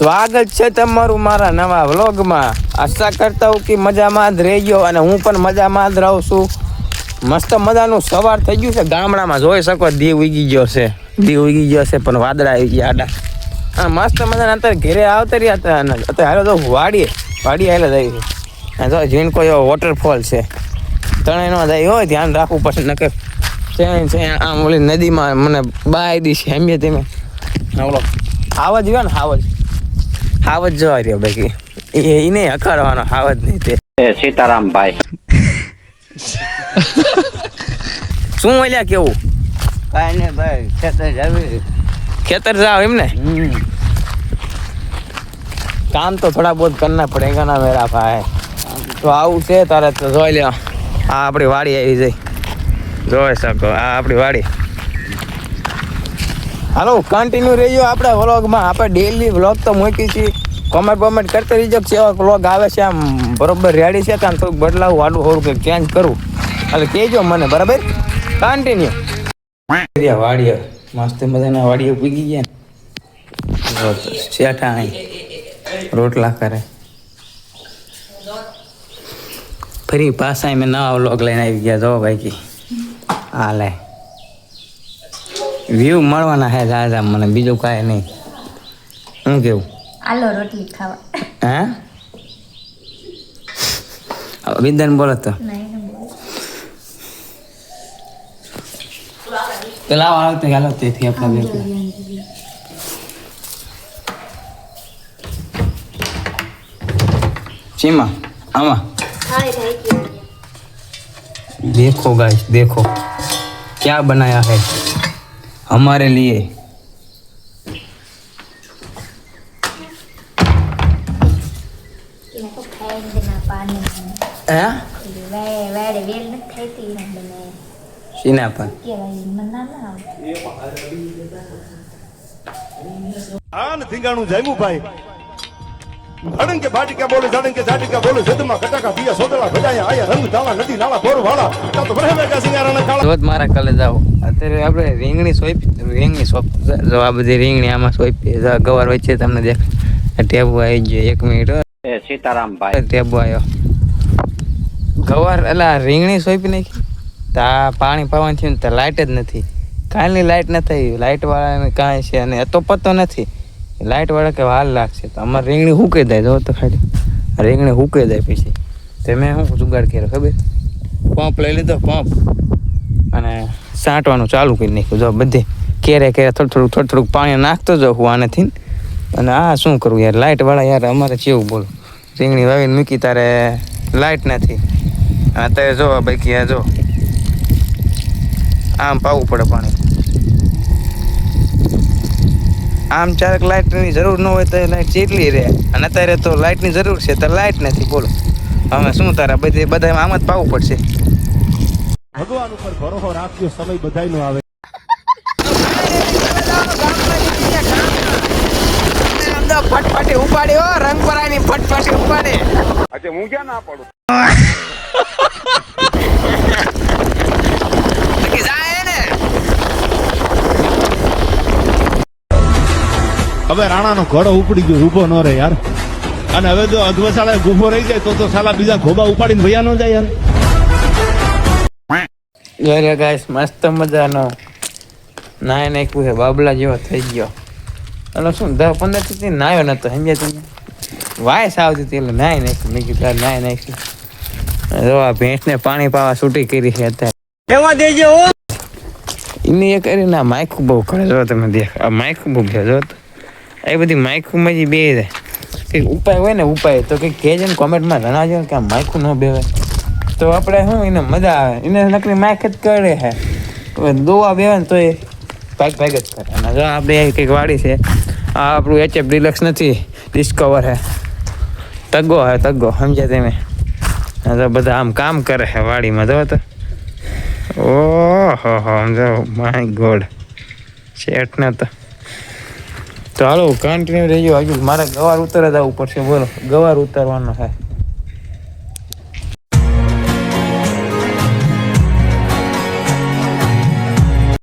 સ્વાગત છે તમારું મારા નવા વ્લોગમાં. આશા કરતા હું કે મજામાં જ રહેજો અને હું પણ મજામાં જ રહું છું. મસ્ત મજાનું સવાર થઈ ગયું છે ગામડામાં, જોઈ શકો દીવ ઉગી ગયો છે. દીવ ઉગી ગયો છે પણ વાદળા આવી ગયા આડા. હા મસ્ત મજાના અત્યારે ઘેરે આવતા રહ્યા હતા. અત્યારે હાલો તો વાડીએ હાલે જાય છે. જો જીણ કોઈ એવો વોટરફોલ છે, ત્રણેય નો જાય હોય ધ્યાન રાખવું પડશે. નકર છે આમ ઓલી નદીમાં મને બાય દી છે એમ તમે ઓલો હાવજ ગયો ને હાવજ જવા રહ્યો બાકી એને અકાળવાનો હાવજ નહીં તે સીતારામભાઈ શું મળ્યા કેવું કાઈ ને ભાઈ ખેતર જાવ એમ ને કામ તો થોડા બહુ કરના પડેગા ના મેરા ભાઈ. તો આવું છે તારે તો જોઈ લે. આ આપણી વાડી આવી જાય, જોઈ શકો આ આપણી વાડી. હાલો કન્ટિન્યુ રહીજો આપણે વ્લોગમાં. આપણે ડેલી વ્લોગ તો મૂકી છીએ. કોમેન્ટ કરતા રહીજો કેવા વ્લોગ આવે છે. આમ બરોબર રેડી છે ત્યાં થોડુંક બદલાવું વાડું થોડુંક કંઈક ચેન્જ કરું એટલે કહેજો મને, બરાબર? કન્ટિન્યુ વાડીએ મસ્ત મજાના વાડીએ પૂગી ગયા ને શેઠા અહીં રોટલા કરે. ફરી પાછા મેં નવા વ્લોગ લઈને આવી ગયા. જો ભાઈ હા લે વ્યૂ મળવાના હે દાદા મને, બીજું કાંઈ નહીં. શું કેવું? આલો રોટલી ખાવા. હે વિદ્યાન બોલો તો પેલા આવતો હાલો તેથી આપણે ચીમા આમાં देखो गाइस देखो क्या बनाया है हमारे लिए. સીના પર થીંગાણું જામ્યું ભાઈ. ધડંકે ભાટિકા બોલે ધડંકે ઝાટિકા બોલે સદમાં કટાકા પિયા સોદળા ભજાયા આયા રંગ ધાલા નદી નાલા બોર વાળા તા તો બરે મેગા સિંગારાના કાળા. રોજ મારા કલે જાવ. અત્યારે આપણે રીંગણી સોપ જો આ બધી રીંગણી આમાં સોપી ગવાર વચ્ચે તમને દેખ ટેબુ આવી ગયો. 1 મિનિટ સીતારામભાઈ ટેબુ આવ્યો. ગવાર એટલે રીંગણી સોપી નાખી તા પાણી પાવાનું થયું ને લાઇટ જ નથી. કાલની લાઇટ નથી, લાઇટ વાળાને કાંઈ છે અને તો પતો નથી. લાઇટ વાળા કે હાલ લાગશે તો અમારે રીંગણી હુકાઈ જાય. જો તો ખાલી રીંગણી હુકાઈ જાય પછી તો મેં શું જુગાડ કર્યો ખબર? પંપ લઈ લીધો, પંપ અને છાંટવાનું ચાલુ કરી નાખ્યું. જો બધે કેરે થોડું પાણી નાખતો જાઉં હું આનેથી. અને આ શું કરવું યાર, લાઇટ વાળા યાર અમારે કેવું બોલો. રીંગણી વાવીને મૂકી તારે લાઇટ નથી. અત્યારે જો બાકી જો આમ પાવું પડે પાણી. આમ ચારક લાઇટની જરૂર ન હોય તો લાઇટ ચેટલી રહે અને અત્યારે તો લાઇટની જરૂર છે તો લાઇટ નથી. બોલો હવે શું તારા બધા આમ જ પાવું પડશે. ભગવાન ઉપર ભરોસો રાખ્યો, સમય બધાયનો આવે. ફટફટી ઉપાડ્યો રંગપરાની ફટફટી ઉપાડે. આજે હું ક્યાં ના પડું. હવે રાણાનો ઘોડો ઉપડી ગયો, ઊભો ન રહે યાર. અને હવે જો અધવસાળે ઊભો રહી જાય તો સાલા બીજા ખોબા ઉપાડીને ભૈયા ન જાય યાર. જોઈ ગાઈસ મસ્ત મજાનો નાય નાખ્યું છે, બાબલા જેવો થઈ ગયો. એટલે શું 10-15 થી નાયો નતો સમજ્યા તમે? વાયસ આવતી હતી એટલે નાય નાખ્યું. મેં કીધું નાય નાખ્યું. જો આ ભેંસને પાણી પાવા છૂટી કરી છે અત્યારે. એમાં દેજો એને એ કરીને આ માયખું બહુ કરે. જો તમે દેખ આ માયખું બહુ છે. જો એ બધી માયખુંમાં જ બે જાય. કંઈક ઉપાય હોય ને ઉપાય તો કંઈક કહેજો ને કોમેન્ટમાં જણાવજો કે આ માયખું ન બેવે તો આપણે શું એને મજા આવે. એને નકરી માયખ જ કરે છે. દોવા બેવે ને તો એ ભાગ જ કરે. અને જો આપણે કંઈક વાડી છે. આ આપણું HF ડિલક્સ નથી, ડિસ્કવર છે. તગ્ગો સમજ્યા તમે? જો બધા આમ કામ કરે છે વાડીમાં. જો તો ઓહો સમજો માય ગોડ શેઠ ને તો હાલો કન્ટિન્યુ રહીજો. હજુ મારે ગવાર ઉતરવા જવું પડશે. બોલો ગવાર ઉતારવાનો છે.